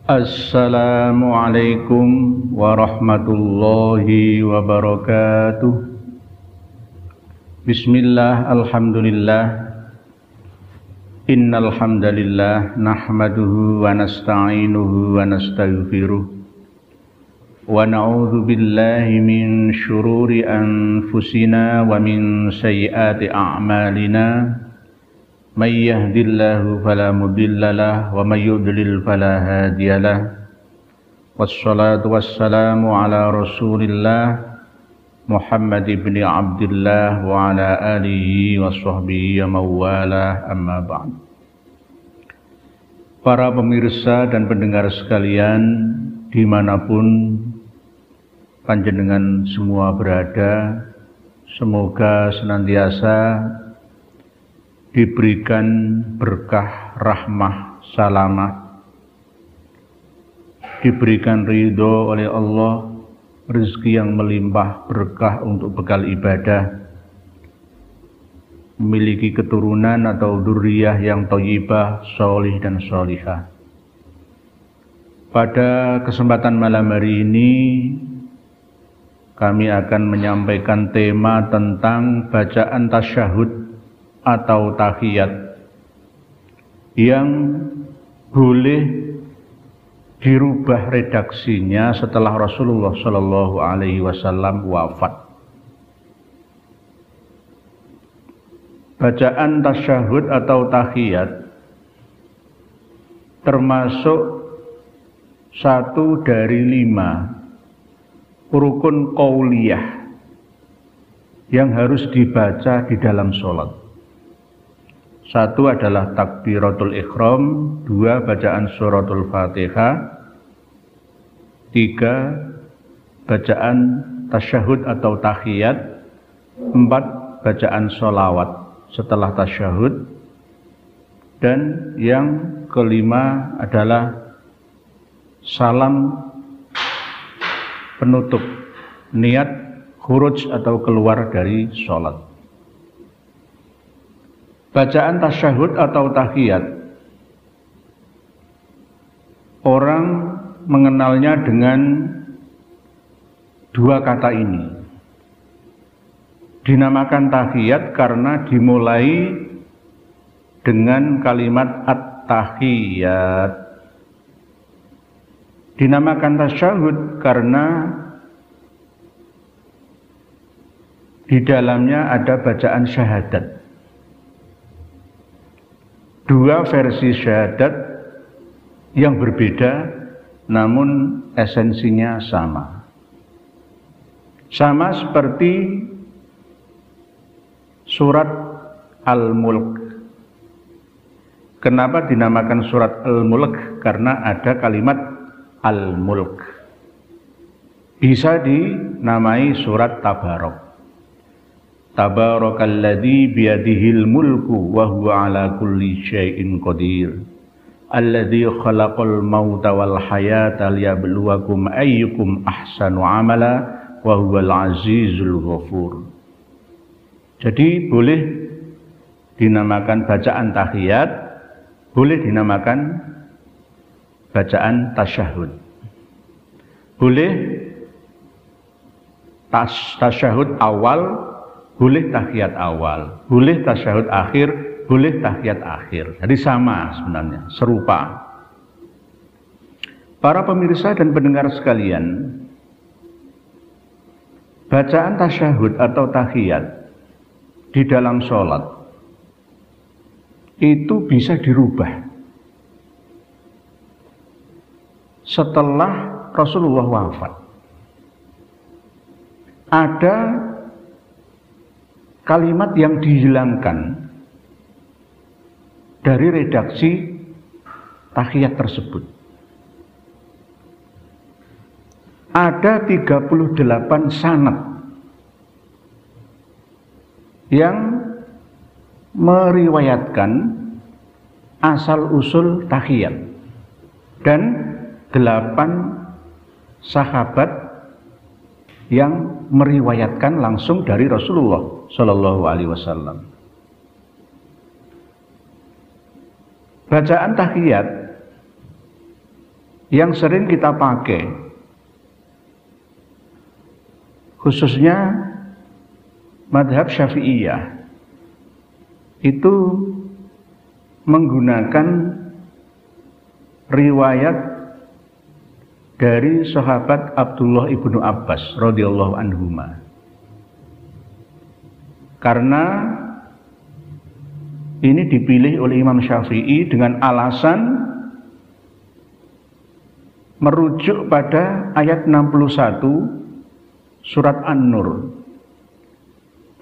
Assalamualaikum warahmatullahi wabarakatuh. Bismillah, alhamdulillah. Innal hamdalillah nahmaduhu wa nasta'inuhu wa nastaghfiruh. Wa na'udzu billahi min syururi anfusina wa min sayyiati a'malina. May yahdihillahu fala mudilla lahu wa may yudlil fala hadiya lahu. Wassalatu wassalamu ala Rasulillah Muhammad ibn Abdullah wa ala alihi wa sahbihi wa mawalah, amma ba'd. Para pemirsa dan pendengar sekalian, dimanapun panjenengan semua berada, semoga senantiasa diberikan berkah, rahmah, salamat, diberikan ridho oleh Allah, rezeki yang melimpah berkah untuk bekal ibadah, memiliki keturunan atau dzurriyyah yang thayyibah, sholih dan sholihah. Pada kesempatan malam hari ini kami akan menyampaikan tema tentang bacaan tasyahud atau tahiyat yang boleh dirubah redaksinya setelah Rasulullah Shallallahu Alaihi Wasallam wafat. Bacaan tasyahud atau tahiyat termasuk satu dari 5 rukun qauliyah yang harus dibaca di dalam sholat. 1 adalah takbiratul ihram, 2 bacaan suratul Fatihah, 3 bacaan tasyahud atau tahiyat, 4 bacaan sholawat setelah tasyahud, dan yang kelima adalah salam penutup, niat khuruj atau keluar dari sholat. Bacaan tasyahud atau tahiyat, orang mengenalnya dengan 2 kata ini. Dinamakan tahiyat karena dimulai dengan kalimat at-tahiyat. Dinamakan tasyahud karena di dalamnya ada bacaan syahadat. 2 versi syahadat yang berbeda namun esensinya sama. Sama seperti surat Al-Mulk. Kenapa dinamakan surat Al-Mulk? Karena ada kalimat Al-Mulk. Bisa dinamai surat Tabarok. Tabarakalladzi biyadihil mulku wa huwa ala kulli syai'in qadir. Alladzi khalaqal mauta wal hayata liyabluwakum ayyukum ahsanu amala wa huwal azizul ghafur. Jadi boleh dinamakan bacaan tahiyat, boleh dinamakan bacaan tasyahud. Boleh tasyahud awal, boleh tahiyat awal, boleh tasyahud akhir, boleh tahiyat akhir. Jadi sama sebenarnya, serupa. Para pemirsa dan pendengar sekalian, bacaan tasyahud atau tahiyat di dalam sholat itu bisa dirubah setelah Rasulullah wafat. Ada kalimat yang dihilangkan dari redaksi tahiyat tersebut. Ada 38 sanad yang meriwayatkan asal-usul tahiyat, dan 8 sahabat yang meriwayatkan langsung dari Rasulullah Shallallahu Alaihi Wasallam. Bacaan tahiyat yang sering kita pakai, khususnya mazhab Syafi'iyah, itu menggunakan riwayat dari sahabat Abdullah ibnu Abbas radhiyallahu anhuma. Karena ini dipilih oleh Imam Syafi'i dengan alasan merujuk pada ayat 61 surat An-Nur.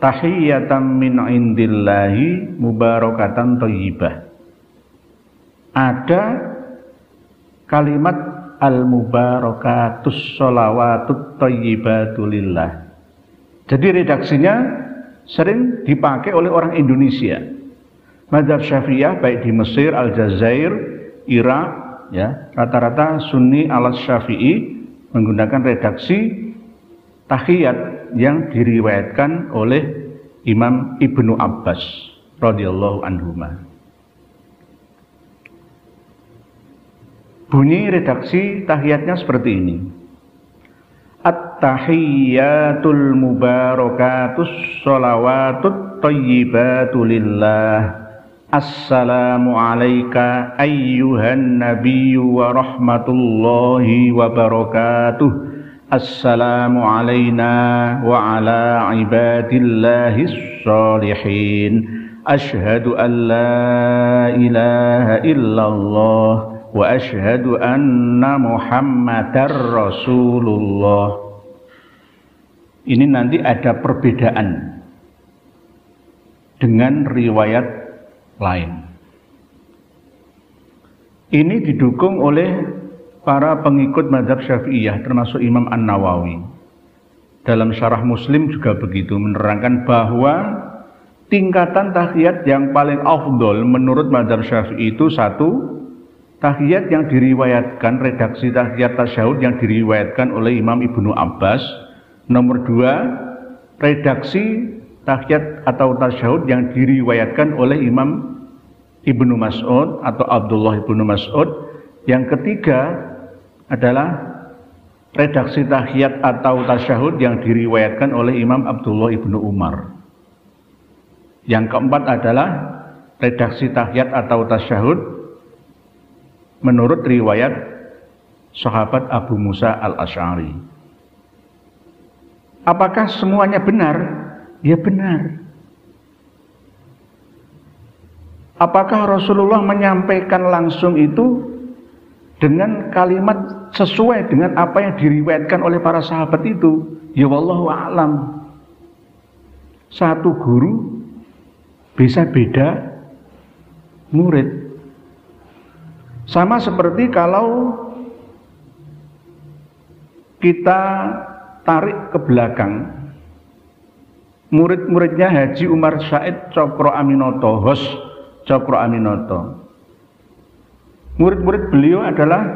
Tahiyyatan min indillahi mubarakatan thayyibah. Ada kalimat al-mubarakatus sholawatut thayyibatulillah. Jadi redaksinya sering dipakai oleh orang Indonesia. Mazhab Syafi'iyah baik di Mesir, Aljazair, Irak, ya, rata-rata Sunni ala Syafi'i menggunakan redaksi tahiyat yang diriwayatkan oleh Imam Ibnu Abbas radhiyallahu anhuma. Bunyi redaksi tahiyatnya seperti ini. At-tahiyyatul mubarakatus sholawatut thayyibatulillah. Assalamu alayka ayyuhan nabiyyu wa rahmatullahi wa barakatuh. Assalamu alayna wa ala ibadillahis shalihin. Ashhadu an la ilaha illallah wa ashhadu anna Muhammadar Rasulullah. Ini nanti ada perbedaan dengan riwayat lain. Ini didukung oleh para pengikut mazhab Syafi'iyah termasuk Imam An-Nawawi. Dalam syarah Muslim juga begitu, menerangkan bahwa tingkatan tahiyat yang paling afdol menurut mazhab Syafi'i itu satu, tahiyat yang diriwayatkan, redaksi tahiyat tasyahud yang diriwayatkan oleh Imam Ibnu Abbas. Nomor dua, redaksi tahiyat atau tasyahud yang diriwayatkan oleh Imam Ibnu Mas'ud atau Abdullah Ibnu Mas'ud. Yang ketiga adalah redaksi tahiyat atau tasyahud yang diriwayatkan oleh Imam Abdullah Ibnu Umar. Yang keempat adalah redaksi tahiyat atau tasyahud menurut riwayat sahabat Abu Musa al-Asy'ari. Apakah semuanya benar? Ya benar. Apakah Rasulullah menyampaikan langsung itu dengan kalimat sesuai dengan apa yang diriwayatkan oleh para sahabat itu? Ya wallahu a'lam. Satu guru bisa beda murid. Sama seperti kalau kita tarik ke belakang, murid-muridnya Haji Umar Said Cokro Aminoto, Hos Cokro Aminoto. Murid-murid beliau adalah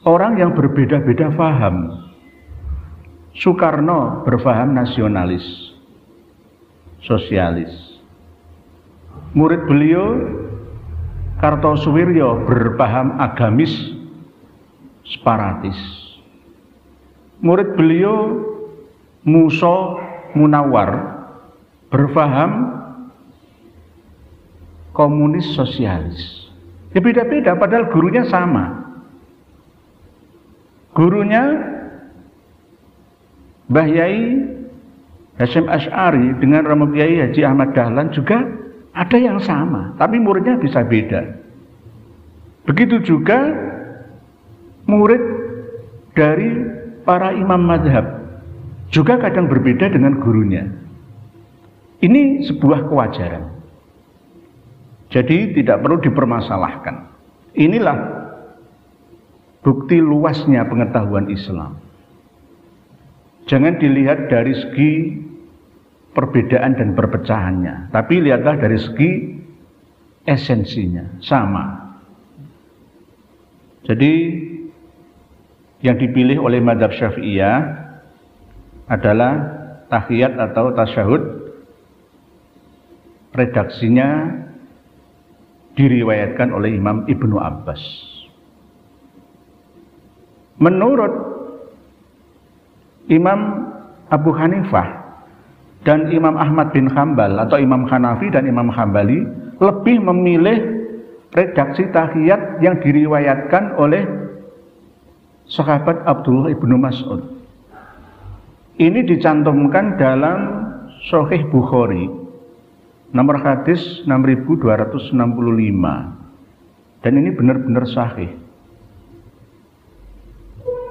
orang yang berbeda-beda faham. Soekarno berfaham nasionalis, sosialis. Murid beliau Kartosuwiryo berpaham agamis, separatis. Murid beliau Musa Munawar berfaham komunis sosialis. Ya beda-beda padahal gurunya sama. Gurunya Mbah Yai Hasyim Asy'ari dengan Romo Kiai Haji Ahmad Dahlan juga ada yang sama, tapi muridnya bisa beda. Begitu juga murid dari para imam mazhab juga kadang berbeda dengan gurunya. Ini sebuah kewajaran. Jadi tidak perlu dipermasalahkan. Inilah bukti luasnya pengetahuan Islam. Jangan dilihat dari segi perbedaan dan perpecahannya, tapi lihatlah dari segi esensinya, sama. Jadi yang dipilih oleh mazhab Syafi'iyah adalah tahiyat atau tasyahud, redaksinya diriwayatkan oleh Imam Ibnu Abbas. Menurut Imam Abu Hanifah dan Imam Ahmad bin Hambal atau Imam Hanafi dan Imam Hambali lebih memilih redaksi tahiyat yang diriwayatkan oleh sahabat Abdullah ibnu Mas'ud. Ini dicantumkan dalam Sahih Bukhari nomor hadis 6265 dan ini benar-benar sahih.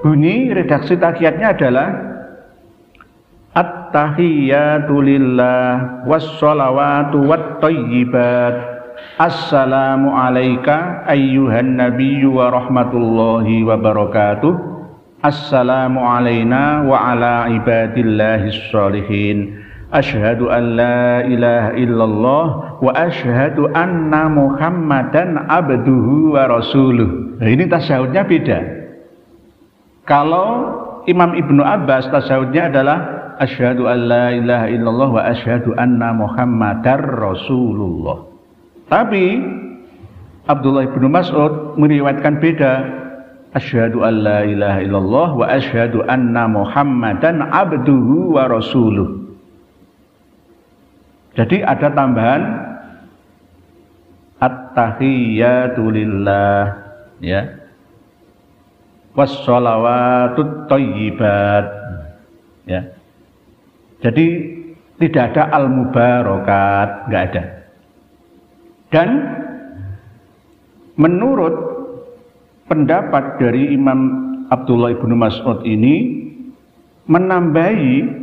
Bunyi redaksi tahiyatnya adalah At-tahiyyatu lillah was-shalawatu wat-thayyibat. Assalamu alayka ayyuhan nabiyyu wa rahmatullahi wa barakatuh. Assalamu alayna wa ala ibadillahis shalihin. Asyhadu an la ilaha illallah wa asyhadu anna Muhammadan abduhu wa rasuluh. Nah, ini tasyahudnya beda. Kalau Imam Ibnu Abbas tasyahudnya adalah asyhadu an la ilaha illallah wa asyhadu anna Muhammadar Rasulullah. Tapi Abdullah ibnu Mas'ud meriwayatkan beda. Asyhadu an la ilaha illallah wa asyhadu anna Muhammadan abduhu wa rasuluh. Jadi ada tambahan at-tahiyyatu lillah, ya. Was-shalawatut thayyibat, ya. Jadi tidak ada al-mubarakat, enggak ada. Dan menurut pendapat dari Imam Abdullah ibnu Mas'ud ini menambahi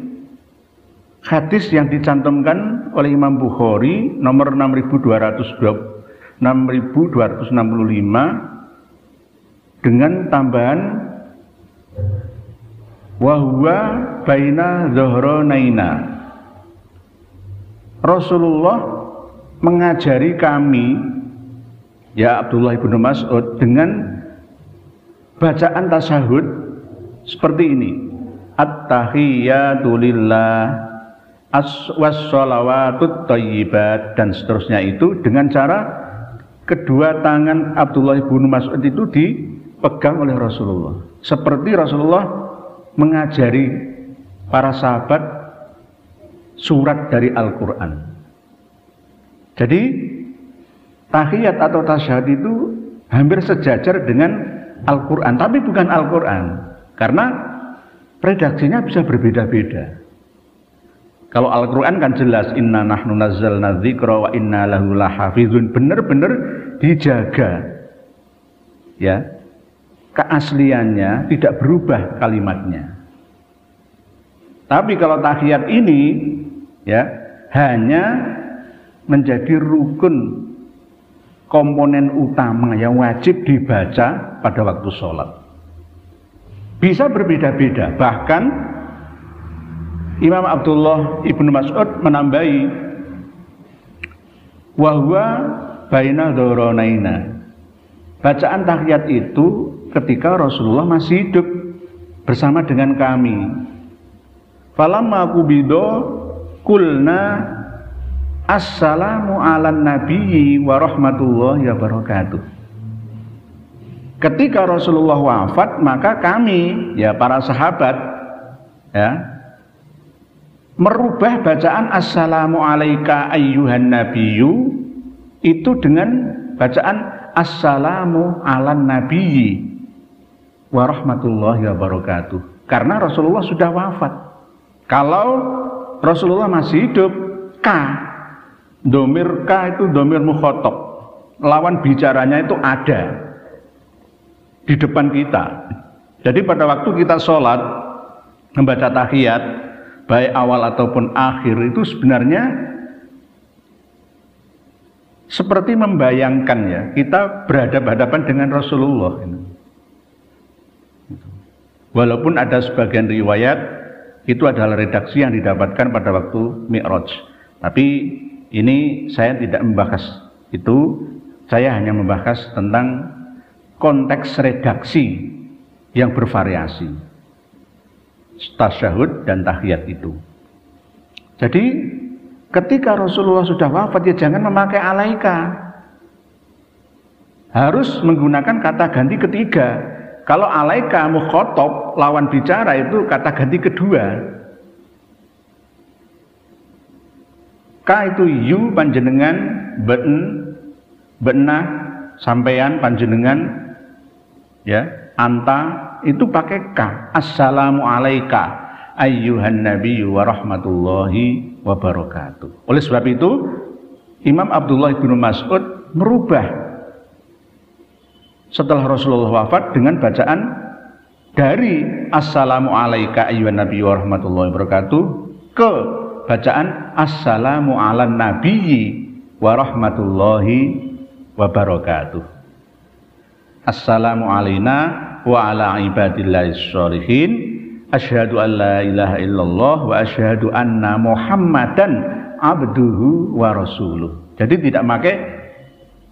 hadis yang dicantumkan oleh Imam Bukhari nomor 6265 dengan tambahan wahwa baina dhahranaina. Rasulullah mengajari kami, ya Abdullah ibnu Mas'ud, dengan bacaan tasyahud seperti ini. At-tahiyyatu lillah was-shalawatut thayyibat dan seterusnya, itu dengan cara kedua tangan Abdullah ibnu Mas'ud itu dipegang oleh Rasulullah. Seperti Rasulullah mengajari para sahabat surat dari Al-Quran. Jadi tahiyat atau tasyahud itu hampir sejajar dengan Al-Quran, tapi bukan Al-Quran, karena redaksinya bisa berbeda-beda. Kalau Al-Quran kan jelas, inna nahnu nazzalna dzikra wa inna lahu lahafizun, benar-benar dijaga, ya, keasliannya, tidak berubah kalimatnya. Tapi kalau tahiyat ini, ya, hanya menjadi rukun komponen utama yang wajib dibaca pada waktu sholat. Bisa berbeda-beda, bahkan Imam Abdullah ibnu Mas'ud menambahi wahwa baina dhahranaina. Bacaan tahiyat itu ketika Rasulullah masih hidup bersama dengan kami. Falamma qubido kulna assalamu ala nabiyyi wa rahmatullahi wa barakatuh. Ketika Rasulullah wafat, maka kami, ya para sahabat, ya, merubah bacaan assalamu alaika ayyuhan nabiyyu itu dengan bacaan assalamu ala nabiyyi wa rahmatullahi wa barakatuh, karena Rasulullah sudah wafat. Kalau Rasulullah masih hidup, domir K itu domir mukhatab, lawan bicaranya itu ada di depan kita. Jadi pada waktu kita sholat membaca tahiyat, baik awal ataupun akhir, itu sebenarnya seperti membayangkan, ya, kita berhadapan-hadapan dengan Rasulullah. Walaupun ada sebagian riwayat itu adalah redaksi yang didapatkan pada waktu Mi'raj, tapi ini saya tidak membahas itu. Saya hanya membahas tentang konteks redaksi yang bervariasi, tasyahud dan tahiyat itu. Jadi ketika Rasulullah sudah wafat, ya jangan memakai alaika, harus menggunakan kata ganti ketiga, Kalau alaika mukhotob lawan bicara itu kata ganti kedua. Ka itu yu panjenengan, benah sampeyan panjenengan, ya, anta itu pakai ka. Assalamu alaika ayyuhan nabiyyu wa rahmatullahi wa barakatuh. Oleh sebab itu Imam Abdullah bin Mas'ud merubah setelah Rasulullah wafat dengan bacaan dari Assalamu alaika ayyuhan nabiyyu wa rahmatullahi wa barakatuh ke bacaan Assalamu ala nabiyyi wa rahmatullahi wa barakatuh. Assalamu alaina wa ala ibadillahis sholihin. Asyhadu an la ilaha illallah wa asyhadu anna Muhammadan abduhu wa rasuluh. Jadi tidak pakai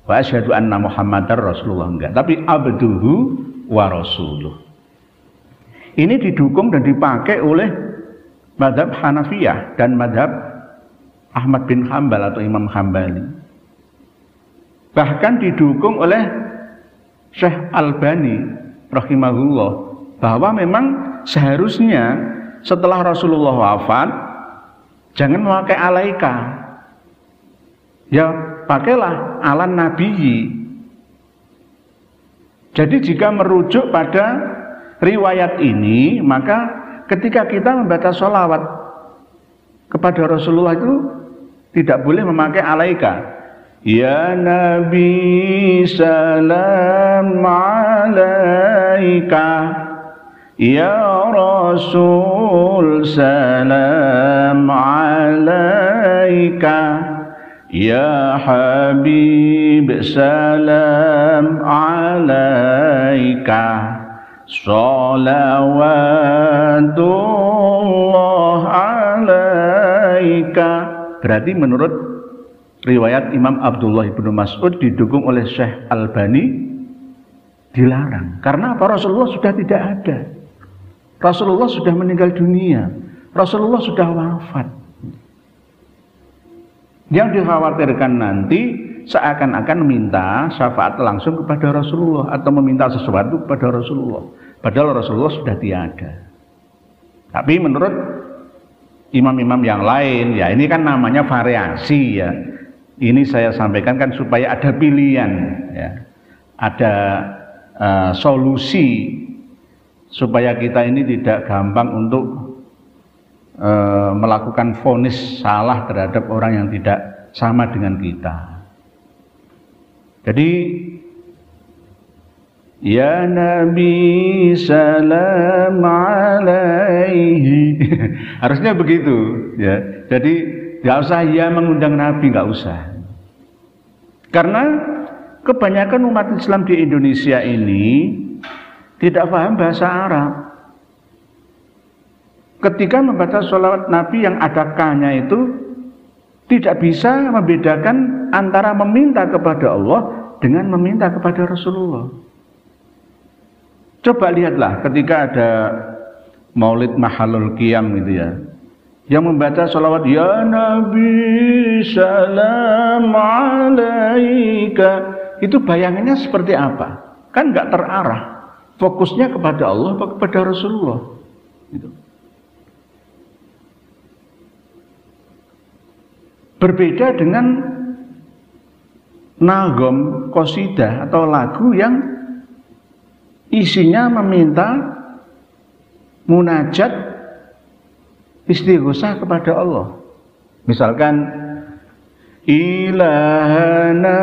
wa asyhadu anna Muhammadar Rasulullah, enggak, tapi abduhu wa rasuluh. Ini didukung dan dipakai oleh mazhab Hanafiyah dan mazhab Ahmad bin Hambal atau Imam Hambali. Bahkan didukung oleh Syekh Albani rahimahullah bahwa memang seharusnya setelah Rasulullah wafat jangan memakai alaika. Ya, pakailah ala nabiyyi. Jadi jika merujuk pada riwayat ini, maka ketika kita membaca sholawat kepada Rasulullah itu tidak boleh memakai alaika. Ya Nabi salam alaika, ya Rasul salam alaika, ya Habib salam alaika, salawatullah alaika. Berarti menurut riwayat Imam Abdullah bin Mas'ud didukung oleh Syekh Albani dilarang. Karena apa? Rasulullah sudah tidak ada. Rasulullah sudah meninggal dunia. Rasulullah sudah wafat. Yang dikhawatirkan nanti seakan-akan minta syafaat langsung kepada Rasulullah atau meminta sesuatu kepada Rasulullah. Padahal Rasulullah sudah tiada. Tapi menurut imam-imam yang lain, ya ini kan namanya variasi ya. Ini saya sampaikan kan supaya ada pilihan, ya. Ada solusi supaya kita ini tidak gampang untuk melakukan vonis salah terhadap orang yang tidak sama dengan kita. Jadi ya Nabi salam alaihi harusnya begitu ya. Jadi nggak usah ya mengundang Nabi, nggak usah. Karena kebanyakan umat Islam di Indonesia ini tidak paham bahasa Arab. Ketika membaca sholawat Nabi yang ada K-nya itu tidak bisa membedakan antara meminta kepada Allah dengan meminta kepada Rasulullah. Coba lihatlah ketika ada Maulid Mahalul Qiyam gitu ya, yang membaca sholawat ya Nabi salam alaika, itu bayangannya seperti apa? Kan nggak terarah, fokusnya kepada Allah atau kepada Rasulullah gitu. Berbeda dengan nagom qasidah atau lagu yang isinya meminta munajat istighosah kepada Allah. Misalkan ilahana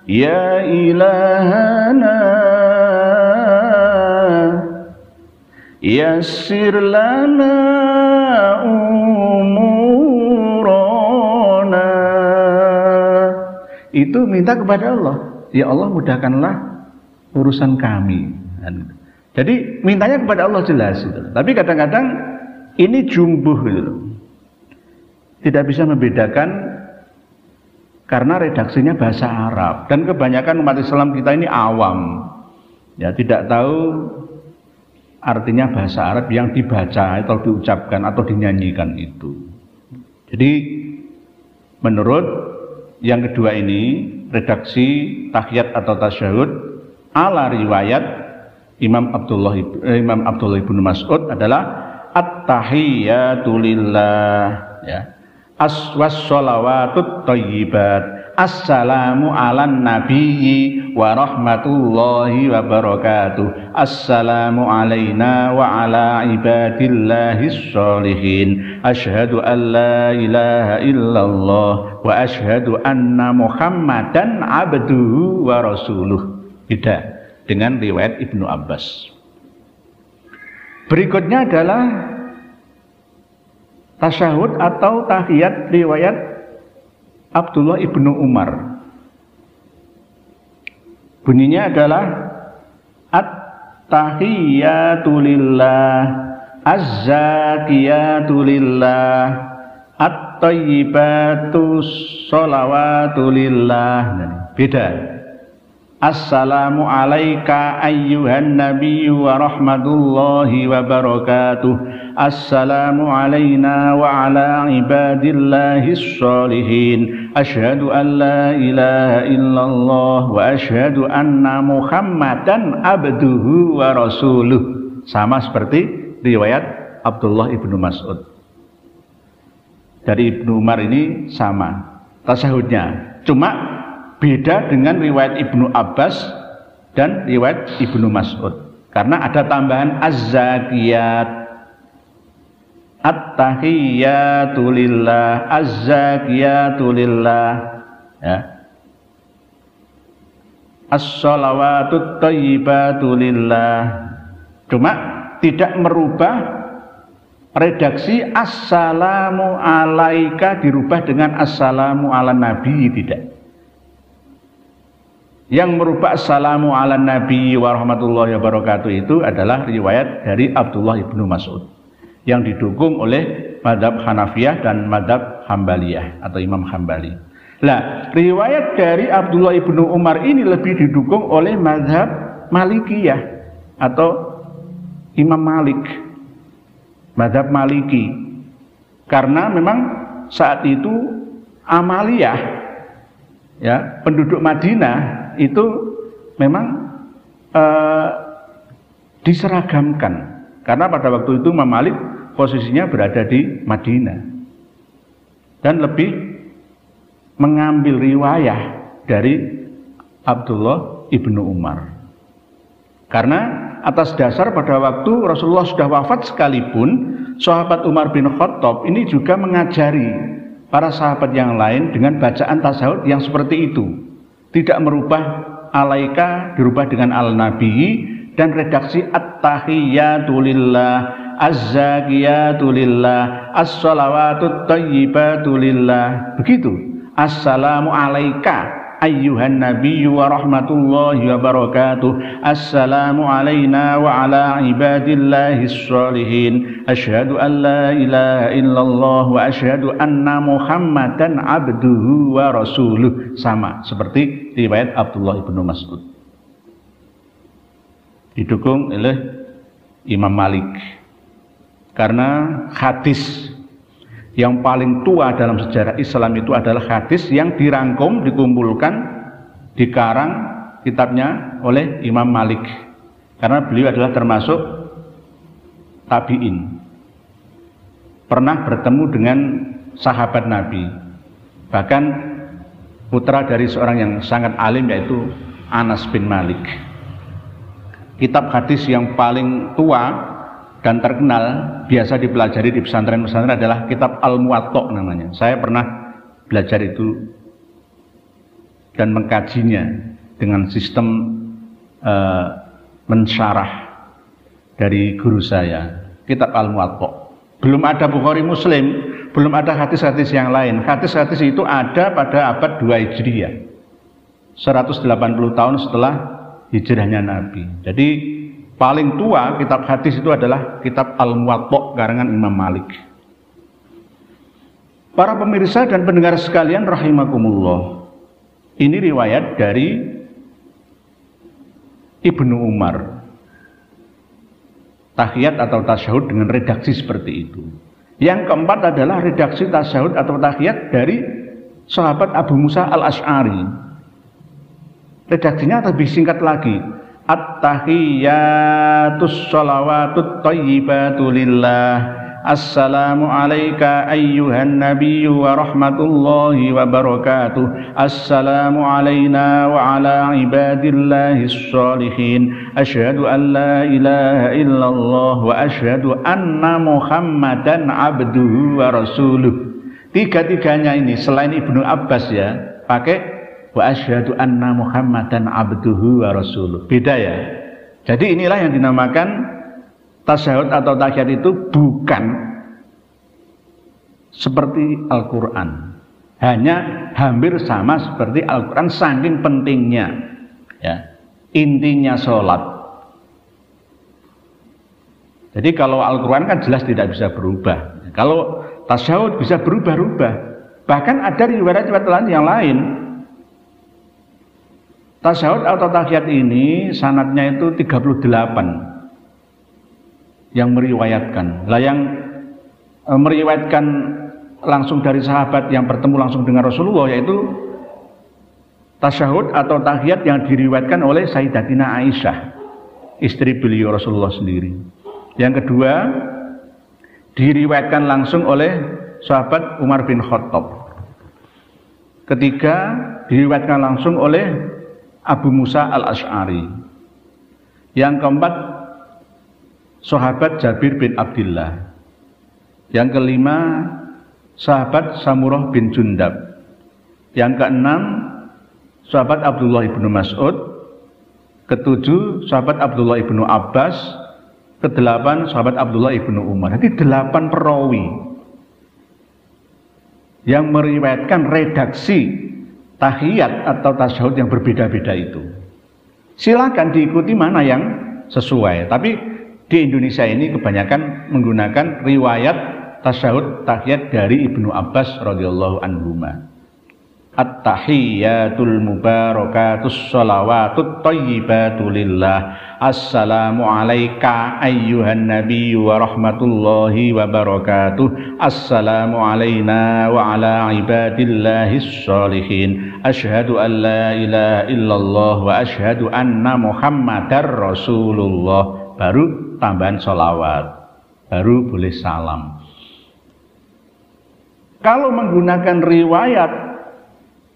ya ilahana yassir lana umurana. Itu minta kepada Allah, ya Allah mudahkanlah urusan kami. Jadi mintanya kepada Allah jelas gitu. Tapi kadang-kadang ini jumbuh gitu. Tidak bisa membedakan karena redaksinya bahasa Arab dan kebanyakan umat Islam kita ini awam. Ya, tidak tahu artinya bahasa Arab yang dibaca atau diucapkan atau dinyanyikan itu. Jadi menurut yang kedua ini, redaksi tahiyat atau tasyahud ala riwayat Imam Abdullah ibnu Mas'ud adalah at-tahiyyatu lillah, ya. Was-sholawatut thayyibat, assalamu ala nabiyyi wa rahmatullahi wa barakatuh, assalamu alaina wa ala ibadillahis sholihin, asyhadu an la ilaha illallah wa asyhadu anna muhammadan abduhu wa rasuluh. Beda dengan riwayat Ibnu Abbas. Berikutnya adalah tasyahud atau tahiyat riwayat Abdullah ibnu Umar. Bunyinya adalah at-tahiyatu lillah, az-zakiyatu lillah, at-tayyibatu sholawatu lillah. Beda. Assalamu alayka ayyuhan nabiyyu wa rahmatullahi wa barakatuh. Assalamu alayna wa ala ibadillahis sholihin. Asyhadu an la ilaha illallah wa asyhadu anna muhammadan abduhu wa rasuluh. Sama seperti riwayat Abdullah ibnu Mas'ud. Dari Ibnu Umar ini sama tasyahudnya. Cuma beda dengan riwayat Ibnu Abbas dan riwayat Ibnu Mas'ud, karena ada tambahan az-zakiyat, at-tahiyyatu lillah, az-zakiyatu lillah, ya. As-sholawatut thayyibatu lillah. Cuma tidak merubah redaksi assalamu alaika dirubah dengan assalamu ala nabi, tidak. Yang merubah assalamu ala nabi wa rahmatullahi wa barakatuh itu adalah riwayat dari Abdullah ibnu Mas'ud yang didukung oleh madhab Hanafiyah dan madhab Hambaliyah atau Imam Hambali. Nah, riwayat dari Abdullah ibnu Umar ini lebih didukung oleh madhab Malikiyah atau Imam Malik, madhab Maliki, karena memang saat itu Amaliyah, ya, penduduk Madinah itu memang diseragamkan, karena pada waktu itu Imam Malik posisinya berada di Madinah dan lebih mengambil riwayah dari Abdullah ibnu Umar, karena atas dasar pada waktu Rasulullah sudah wafat sekalipun, sahabat Umar bin Khattab ini juga mengajari para sahabat yang lain dengan bacaan tasyahud yang seperti itu, tidak merubah alaika dirubah dengan al-nabi, dan redaksi at-tahiyyatu lillah, az-zakiyatu lillah, as-sholawatut thayyibatu lillah. Begitu. Assalamu alaika ayyuhan nabiyyu wa rahmatullahi wa barakatuh. Assalamu alayna wa ala ibadillahis sholihin. Asyhadu an la ilaha illallah wa asyhadu anna muhammadan abduhu wa rasuluh. Sama seperti riwayat Abdullah ibnu Mas'ud, didukung oleh Imam Malik, karena hadis yang paling tua dalam sejarah Islam itu adalah hadis yang dirangkum, dikumpulkan, dikarang kitabnya oleh Imam Malik, karena beliau adalah termasuk tabi'in, pernah bertemu dengan sahabat Nabi, bahkan putra dari seorang yang sangat alim yaitu Anas bin Malik. Kitab hadis yang paling tua dan terkenal biasa dipelajari di pesantren-pesantren adalah kitab Al-Muwatta namanya. Saya pernah belajar itu dan mengkajinya dengan sistem mensyarah dari guru saya. Kitab Al-Muwatta. Belum ada Bukhari Muslim, belum ada hadis-hadis yang lain. Hadis-hadis itu ada pada abad 2 Hijriah, 180 tahun setelah hijrahnya Nabi. Jadi paling tua kitab hadis itu adalah kitab Al-Muwatta karangan Imam Malik. Para pemirsa dan pendengar sekalian rahimakumullah, ini riwayat dari Ibnu Umar, tahiyat atau tasyahud dengan redaksi seperti itu. Yang keempat adalah redaksi tasyahud atau tahiyat dari sahabat Abu Musa al-Ash'ari. Redaksinya lebih singkat lagi. At-tahiyyatus sholawatut thayyibatu lillah. Assalamu alayka ayyuhan nabiyyu wa rahmatullahi wa barakatuh. Assalamu alayna wa ala ibadillahis sholihin. Asyhadu an la ilaha illallah wa asyhadu anna Muhammadan abduhu wa rasuluh. Tiga-tiganya ini selain Ibnu Abbas ya, pakai wa asyhadu anna Muhammadan abduhu wa rasuluh. Beda ya. Jadi inilah yang dinamakan tasyahud atau tahiyat itu bukan seperti Al-Qur'an. Hanya hampir sama seperti Al-Qur'an saking pentingnya. Ya. Intinya sholat. Jadi kalau Al-Qur'an kan jelas tidak bisa berubah. Kalau tasyahud bisa berubah-ubah. Bahkan ada riwayat-riwayat lain yang lain. Tasyahud atau tahiyat ini sanadnya itu 38 yang meriwayatkan. Lah yang meriwayatkan langsung dari sahabat yang bertemu langsung dengan Rasulullah yaitu tasyahud atau tahiyat yang diriwayatkan oleh Sayyidatina Aisyah, istri beliau Rasulullah sendiri. Yang kedua diriwayatkan langsung oleh sahabat Umar bin Khattab. Ketiga diriwayatkan langsung oleh Abu Musa al-Ash'ari. Yang keempat sahabat Jabir bin Abdullah. Yang kelima sahabat Samurah bin Jundab. Yang keenam sahabat Abdullah ibnu Mas'ud. Ketujuh sahabat Abdullah ibnu Abbas. Kedelapan sahabat Abdullah ibnu Umar. Jadi 8 perawi yang meriwayatkan redaksi tahiyat atau tasyahud yang berbeda-beda itu. Silakan diikuti mana yang sesuai. Tapi di Indonesia ini kebanyakan menggunakan riwayat tasyahud tahiyat dari Ibnu Abbas radhiyallahu anhuma. At-tahiyyatul mubarakatus sholawatut thayyibatu lillah. Assalamu alayka ayyuhan nabiyyu wa rahmatullahi wa barakatuh. Assalamu alayna wa ala ibadillahis sholihin. Asyhadu an la ilaha illallah wa asyhadu anna Muhammadar Rasulullah. Baru tambahan sholawat, baru boleh salam. Kalau menggunakan riwayat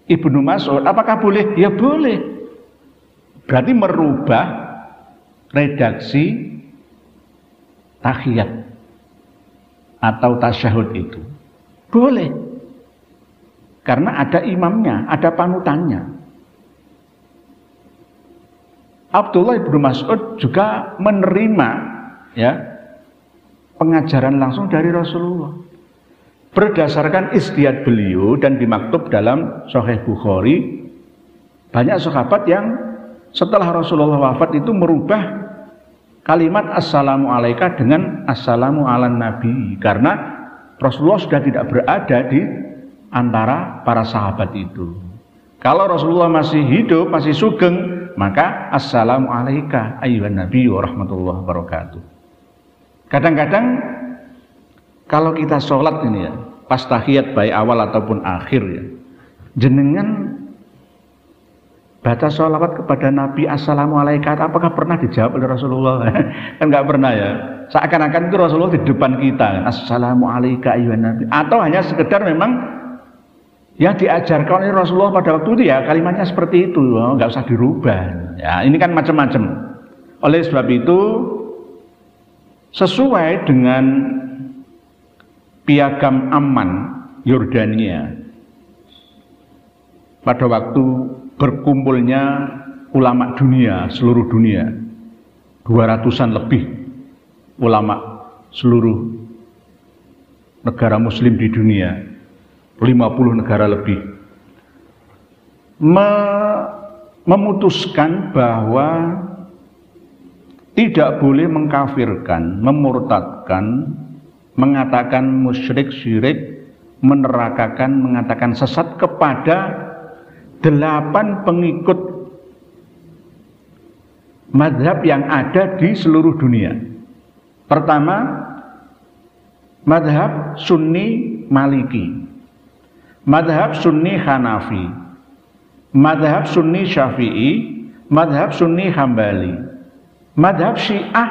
Ibnu Mas'ud, apakah boleh? Ya boleh. Berarti merubah redaksi tahiyat atau tasyahud itu. Boleh. Karena ada imamnya, ada panutannya. Abdullah ibnu Mas'ud juga menerima ya pengajaran langsung dari Rasulullah. Berdasarkan istihad beliau dan dimaktub dalam Sahih Bukhari, banyak sahabat yang setelah Rasulullah wafat itu merubah kalimat assalamu alaika dengan assalamu ala nabi, karena Rasulullah sudah tidak berada di antara para sahabat itu. Kalau Rasulullah masih hidup, masih sugeng, maka assalamu alaika ayyuhan nabi wa rahmatullahi wabarakatuh. Kadang-kadang kalau kita sholat ini ya, pas tahiyat baik awal ataupun akhir ya, jenengan baca sholawat kepada Nabi assalamualaikum, apakah pernah dijawab oleh Rasulullah? Kan nggak pernah ya. Seakan-akan itu Rasulullah di depan kita, assalamualaikum ayyuhan nabi. Atau hanya sekedar memang yang diajarkan oleh Rasulullah pada waktu itu ya kalimatnya seperti itu, nggak usah dirubah. Ya ini kan macam-macam. Oleh sebab itu sesuai dengan Piagam Amman Yordania pada waktu berkumpulnya ulama dunia, seluruh dunia, 200-an lebih ulama seluruh negara muslim di dunia, 50 negara lebih, memutuskan bahwa tidak boleh mengkafirkan, memurtadkan, mengatakan musyrik, syirik, menerakakan, mengatakan sesat kepada 8 pengikut mazhab yang ada di seluruh dunia. Pertama, mazhab Sunni Maliki, mazhab Sunni Hanafi, mazhab Sunni Syafi'i, madhab Sunni Hambali, madhab Syiah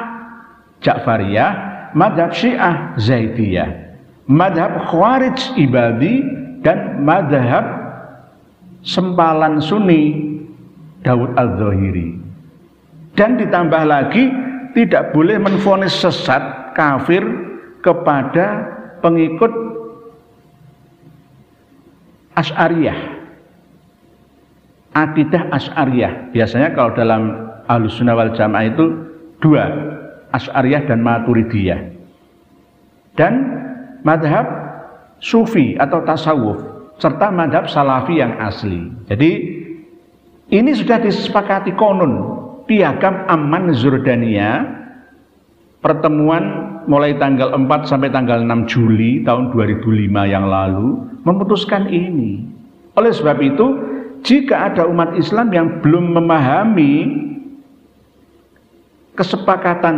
Ja'fariyah, madhab Syiah Zaidiyah, madhab Khawarij Ibadi, dan madhab sempalan Sunni Daud Al-Zahiri. Dan ditambah lagi tidak boleh menvonis sesat kafir kepada pengikut Asy'ariyah, akidah Asy'ariyah. Biasanya kalau dalam Ahlussunnah wal Jamaah itu dua, Asy'ariyah dan Maturidiyah. Dan madhab Sufi atau tasawuf serta madhab Salafi yang asli. Jadi ini sudah disepakati konon. Piagam Amman Zordania, pertemuan mulai tanggal 4 sampai tanggal 6 Juli tahun 2005 yang lalu memutuskan ini. Oleh sebab itu, jika ada umat Islam yang belum memahami kesepakatan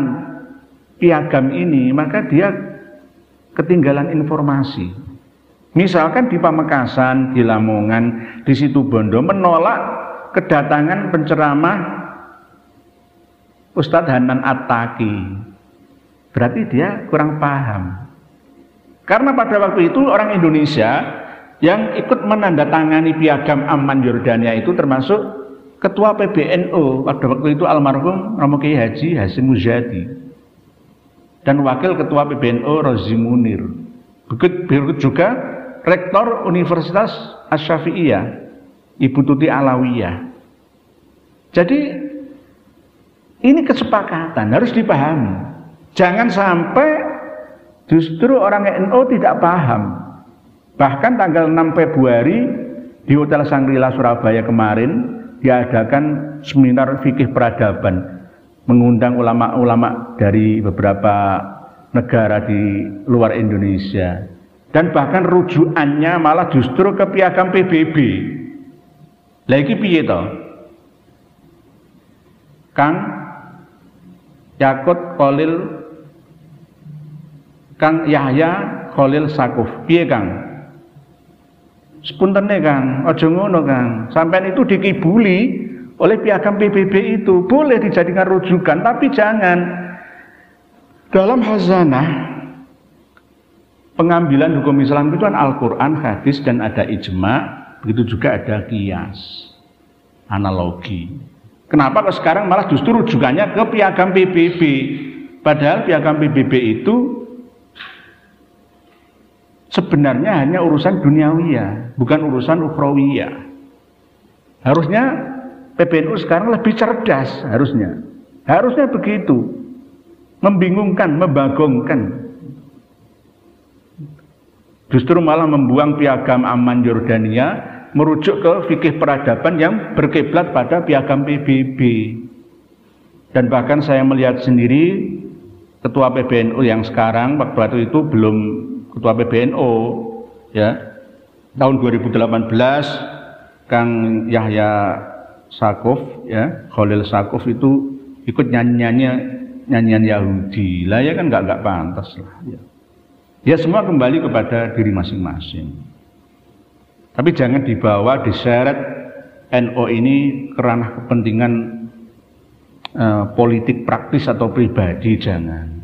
piagam ini, maka dia ketinggalan informasi. Misalkan di Pamekasan, di Lamongan, di Situbondo menolak kedatangan penceramah Ustadz Hanan At-Taqi, berarti dia kurang paham. Karena pada waktu itu orang Indonesia yang ikut menandatangani piagam Amman Yordania itu termasuk ketua PBNU pada waktu itu almarhum Romo Kiai Haji Hasyim Muzadi dan wakil ketua PBNU Rozi Munir. Begitu juga rektor Universitas Asy-Syafi'iyah Ibu Tuti Alawiyah. Jadi ini kesepakatan, harus dipahami. Jangan sampai justru orang NU tidak paham. Bahkan tanggal 6 Februari di Hotel Shangri-La Surabaya kemarin diadakan seminar fikih peradaban, mengundang ulama-ulama dari beberapa negara di luar Indonesia. Dan bahkan rujukannya malah justru ke piagam PBB. Lagi piye to? Kang Yakut Khalil, Kang Yahya Khalil Sakuf. Piye Kang? Sepuntene Kang, aja ngono Kang. Sampean itu dikibuli oleh piagam PBB itu, boleh dijadikan rujukan, tapi jangan dalam khazanah pengambilan hukum Islam itu kan Al-Qur'an, hadis, dan ada ijma, begitu juga ada qiyas, analogi. Kenapa kok sekarang malah justru rujukannya ke piagam PBB? Padahal piagam PBB itu sebenarnya hanya urusan duniawiyah, bukan urusan ukhrawiyah. Harusnya PBNU sekarang lebih cerdas, harusnya begitu. Membingungkan, membagongkan. Justru malah membuang piagam Amman Yordania, merujuk ke fikih peradaban yang berkiblat pada piagam PBB. Dan bahkan saya melihat sendiri ketua PBNU yang sekarang, waktu itu belum ketua PBNU ya, tahun 2018 Kang Yahya Sakuf ya, Khalil Sakuf itu ikut nyanyian Yahudi. Lah ya kan enggak pantas lah ya. Ya semua kembali kepada diri masing-masing. Tapi jangan dibawa, diseret NU ini ke ranah kepentingan politik praktis atau pribadi, jangan.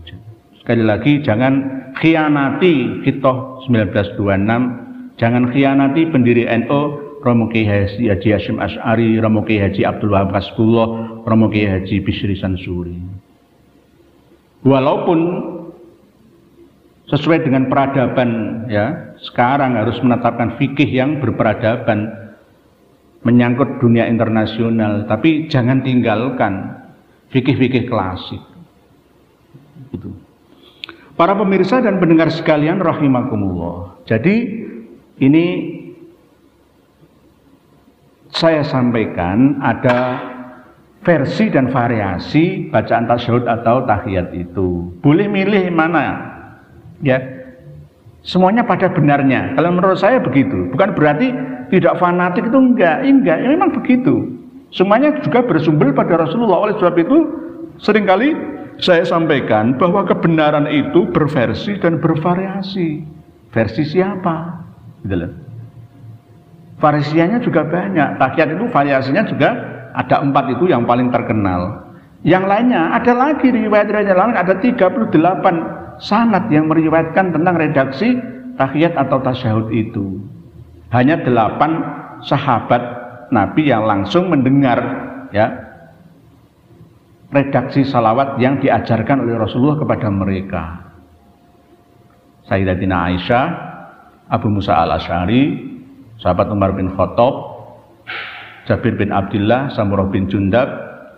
Sekali lagi, jangan khianati Hitoh 1926, jangan khianati pendiri NU Romo Kiai Haji Hasyim Asy'ari, Romo Kiai Haji Abdul Wahab Hasbullah, Romo Kiai Haji Bisri Sansuri. Walaupun sesuai dengan peradaban ya, sekarang harus menetapkan fikih yang berperadaban menyangkut dunia internasional, tapi jangan tinggalkan fikih-fikih klasik. Gitu. Para pemirsa dan pendengar sekalian rahimakumullah. Jadi ini saya sampaikan ada versi dan variasi bacaan tasyahud atau tahiyat itu. Boleh milih mana? Ya, semuanya pada benarnya. Kalau menurut saya begitu. Bukan berarti tidak fanatik itu enggak. Ya, memang begitu. Semuanya juga bersumber pada Rasulullah. Oleh sebab itu seringkali saya sampaikan bahwa kebenaran itu berversi dan bervariasi. Versi siapa? Gitu loh. Variasinya juga banyak. Tahiyat itu variasinya juga Ada 4 itu yang paling terkenal. Yang lainnya ada lagi riwayat-riwayat lain, ada 38 sanad yang meriwayatkan tentang redaksi tahiyat atau tasyahud itu. Hanya 8 sahabat Nabi yang langsung mendengar ya redaksi salawat yang diajarkan oleh Rasulullah kepada mereka. Sayyidatina Aisyah, Abu Musa al-Asy'ari, sahabat Umar bin Khattab, Jabir bin Abdullah, Samurah bin Jundab,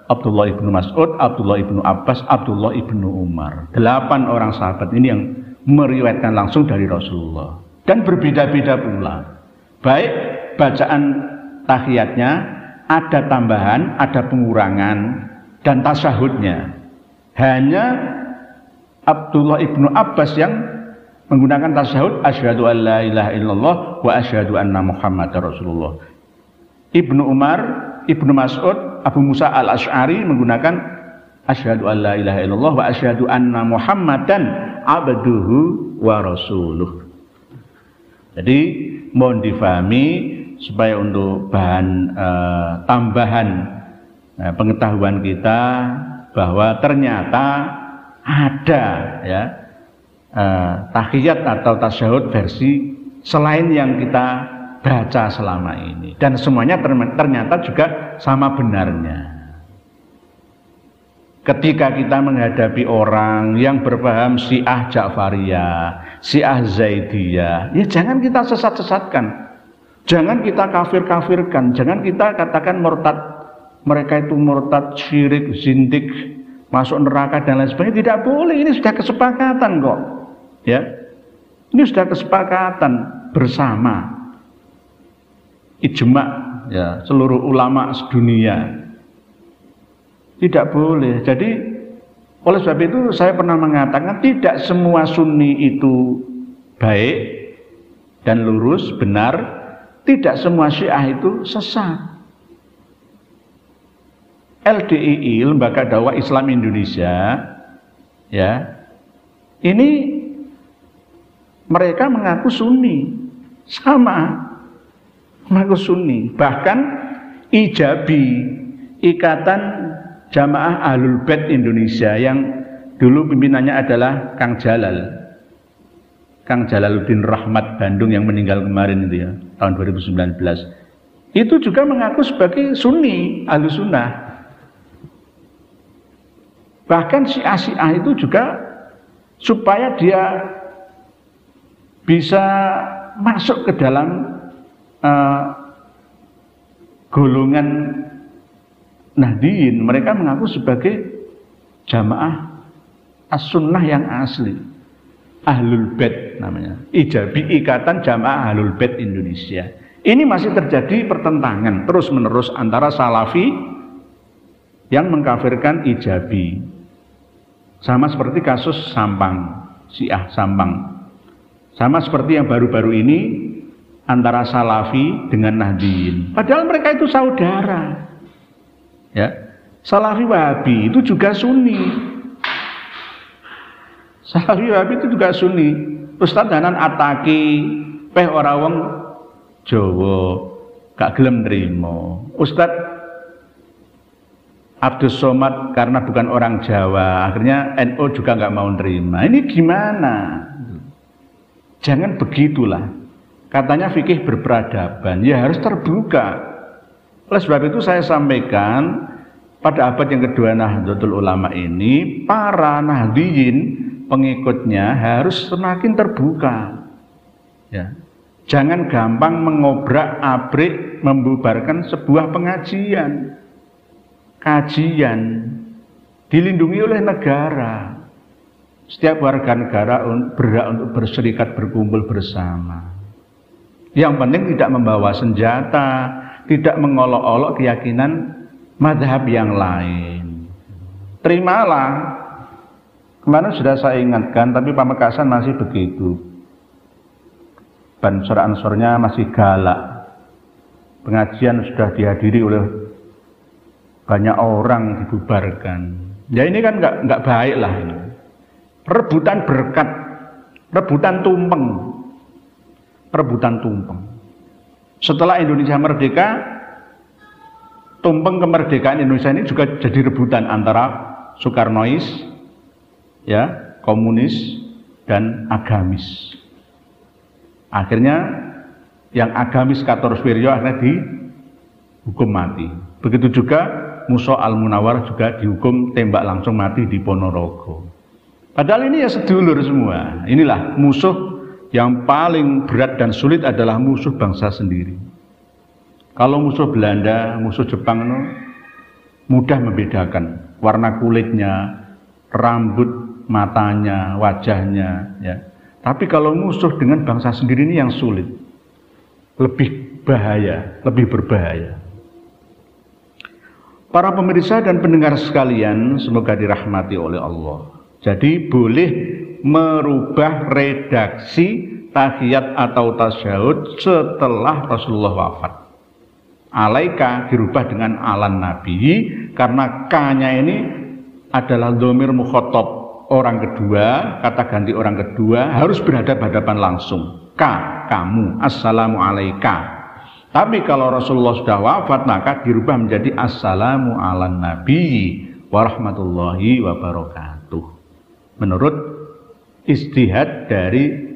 Abdullah ibnu Mas'ud, Abdullah ibnu Abbas, Abdullah ibnu Umar. 8 orang sahabat ini yang meriwayatkan langsung dari Rasulullah. Dan berbeda-beda pula. Baik bacaan tahiyatnya, ada tambahan, ada pengurangan, dan tasyahudnya. Hanya Abdullah ibnu Abbas yang menggunakan tasyahud asyhadu an la ilaha illallah wa asyhadu anna Muhammadar Rasulullah. Ibnu Umar, Ibnu Mas'ud, Abu Musa al-Asy'ari menggunakan asyhadu an la ilaha illallah wa asyhadu anna Muhammadan abduhu wa rasuluh. Jadi mohon difahami supaya untuk bahan tambahan pengetahuan kita bahwa ternyata ada ya tahiyat atau tasyahud versi selain yang kita baca selama ini, dan semuanya ternyata juga sama benarnya. Ketika kita menghadapi orang yang berpaham Syiah Ja'fariyah, Syiah Zaidiyah, ya jangan kita sesat-sesatkan, jangan kita kafir-kafirkan, jangan kita katakan murtad, mereka itu murtad, syirik, zindik, masuk neraka dan lain sebagainya. Tidak boleh, ini sudah kesepakatan kok. Ya, ini sudah kesepakatan bersama, ijma ya seluruh ulama sedunia. Tidak boleh. Jadi oleh sebab itu saya pernah mengatakan tidak semua Sunni itu baik dan lurus benar, tidak semua Syiah itu sesat. LDII, Lembaga Dakwah Islam Indonesia, ya, ini mereka mengaku Sunni, sama mengaku Sunni. Bahkan Ijabi, Ikatan Jamaah Ahlul Bait Indonesia, yang dulu pimpinannya adalah Kang Jalaluddin Rahmat Bandung yang meninggal kemarin itu ya, tahun 2019. Itu juga mengaku sebagai Sunni, Ahlus Sunnah. Bahkan Syiah itu juga supaya dia bisa masuk ke dalam golongan Nahdliyin, mereka mengaku sebagai Jamaah As-Sunnah yang asli, Ahlul Bait namanya. Ijabi, Ikatan Jamaah Ahlul Bait Indonesia. Ini masih terjadi pertentangan terus-menerus antara Salafi yang mengkafirkan Ijabi, sama seperti kasus Sampang, Syiah Sampang. Sama seperti yang baru-baru ini antara Salafi dengan Nahdliyin. Padahal mereka itu saudara. Ya, Salafi Wahabi itu juga Sunni. Salafi Wahabi itu juga Sunni. Ustaz Hanan Ataki, peh ora wong Jawa, gak gelem nrimo. Ustaz Abdus Somad karena bukan orang Jawa, akhirnya NU juga nggak mau nerima. Ini gimana? Jangan begitulah. Katanya fikih berperadaban, ya harus terbuka. Oleh sebab itu saya sampaikan pada abad yang kedua Nahdlatul Ulama ini, para Nahdliyin pengikutnya harus semakin terbuka. Ya. Jangan gampang mengobrak-abrik, membubarkan sebuah pengajian. Kajian dilindungi oleh negara. Setiap warga negara berhak untuk berserikat, berkumpul bersama. Yang penting tidak membawa senjata, tidak mengolok-olok keyakinan mazhab yang lain. Terimalah. Kemarin sudah saya ingatkan, tapi Pamekasan masih begitu. Ansor-ansornya masih galak. Pengajian sudah dihadiri oleh banyak orang, dibubarkan. Ya ini kan nggak baik lah ini. Rebutan berkat, rebutan tumpeng. Setelah Indonesia merdeka, tumpeng kemerdekaan Indonesia ini juga jadi rebutan antara Soekarnois, ya, komunis dan agamis. Akhirnya yang agamis Kartosuwiryo akhirnya dihukum mati. Begitu juga Musa Al-Munawar juga dihukum tembak langsung mati di Ponorogo. Padahal ini ya sedulur semua. Inilah musuh yang paling berat dan sulit adalah musuh bangsa sendiri. Kalau musuh Belanda, musuh Jepang itu mudah membedakan warna kulitnya, rambut, matanya, wajahnya, ya. Tapi kalau musuh dengan bangsa sendiri ini yang sulit, lebih bahaya, lebih berbahaya. Para pemirsa dan pendengar sekalian, semoga dirahmati oleh Allah. Jadi boleh merubah redaksi tahiyat atau tasyahud setelah Rasulullah wafat. Alaika dirubah dengan alan Nabi, karena K-nya ini adalah dhamir mukhatab, orang kedua, kata ganti orang kedua harus berhadapan-hadapan langsung. K, kamu, assalamu alaika. Tapi kalau Rasulullah sudah wafat, maka dirubah menjadi assalamu ala nabi warahmatullahi wabarakatuh. Menurut ijtihad dari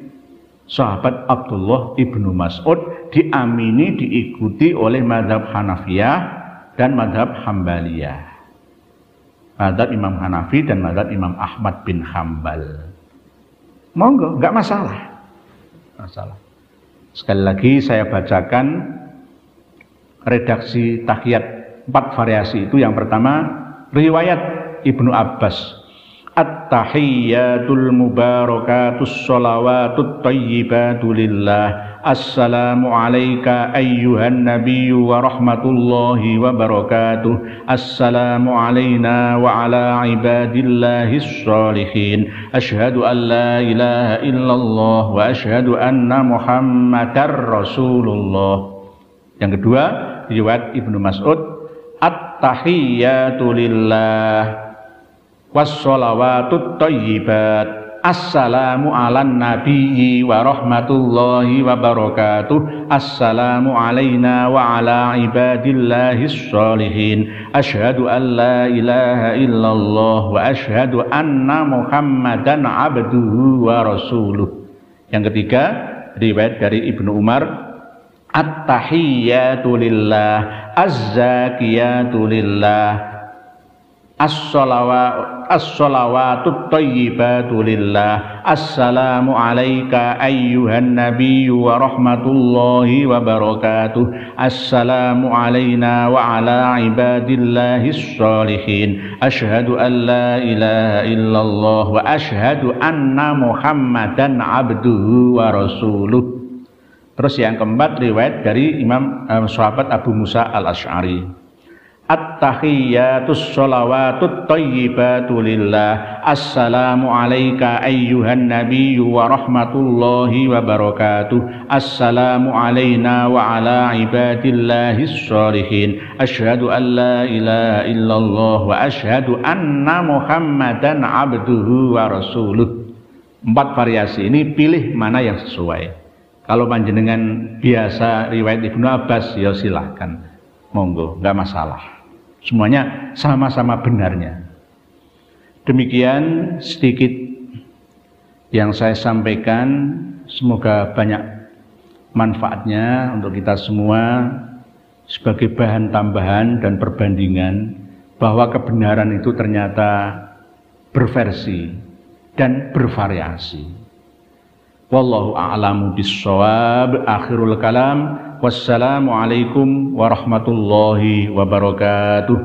sahabat Abdullah ibnu Mas'ud, diamini, diikuti oleh madhab Hanafiyah dan madhab Hambaliyah. Madhab Imam Hanafi dan madhab Imam Ahmad bin Hambal. Monggo, nggak masalah. Sekali lagi saya bacakan redaksi tahiyat 4 variasi itu. Yang pertama, riwayat Ibnu Abbas, at-tahiyyatul mubarakatus sholawatut thayyibatu lillah, assalamu alayka ayyuhan nabiyyu wa rahmatullahi wa barakatuh, assalamu alayna wa ala ibadillahis sholihin, asyhadu an la ilaha illallah wa asyhadu anna muhammadar rasulullah. Yang kedua, riwayat Ibnu Mas'ud, at-tahiyyatu lillah was-sholawatut thayyibat, assalamu alan nabiyyi wa rahmatullahi wa barakatuh, assalamu alayna wa ala ibadillahis sholihin, asyhadu an la ilaha illallah wa asyhadu anna muhammadan abduhu wa rasuluh. Yang ketiga, riwayat dari Ibnu Umar, at-tahiyyatu lillah, az-zakiyatu lillah, as-sholawatut thayyibatu lillah, assalamu alayka ayyuhan nabiyyu wa rahmatullahi wa barakatuh, assalamu alayna wa ala ibadillahis sholihin, asyhadu an la ilaha illallah wa asyhadu anna muhammadan abduhu wa rasuluh. Terus yang keempat, riwayat dari Imam sahabat Abu Musa al-Asy'ari, at-tahiyyatus sholawatut thayyibatu lillah, assalamu alayka ayyuhan nabiyyu wa rahmatullahi wa barakatuh, assalamu alayna wa ala ibadillahis sholihin, asyhadu an la ilaha illallah wa asyhadu anna muhammadan abduhu wa rasuluh. 4 variasi ini, pilih mana yang sesuai. Kalau panjenengan biasa riwayat Ibnu Abbas, ya silahkan, monggo, nggak masalah. Semuanya sama-sama benarnya. Demikian sedikit yang saya sampaikan. Semoga banyak manfaatnya untuk kita semua sebagai bahan tambahan dan perbandingan bahwa kebenaran itu ternyata berversi dan bervariasi. Wallahu a'lamu bis-shawab. Akhirul kalam. Wassalamu alaikum warahmatullahi wabarakatuh.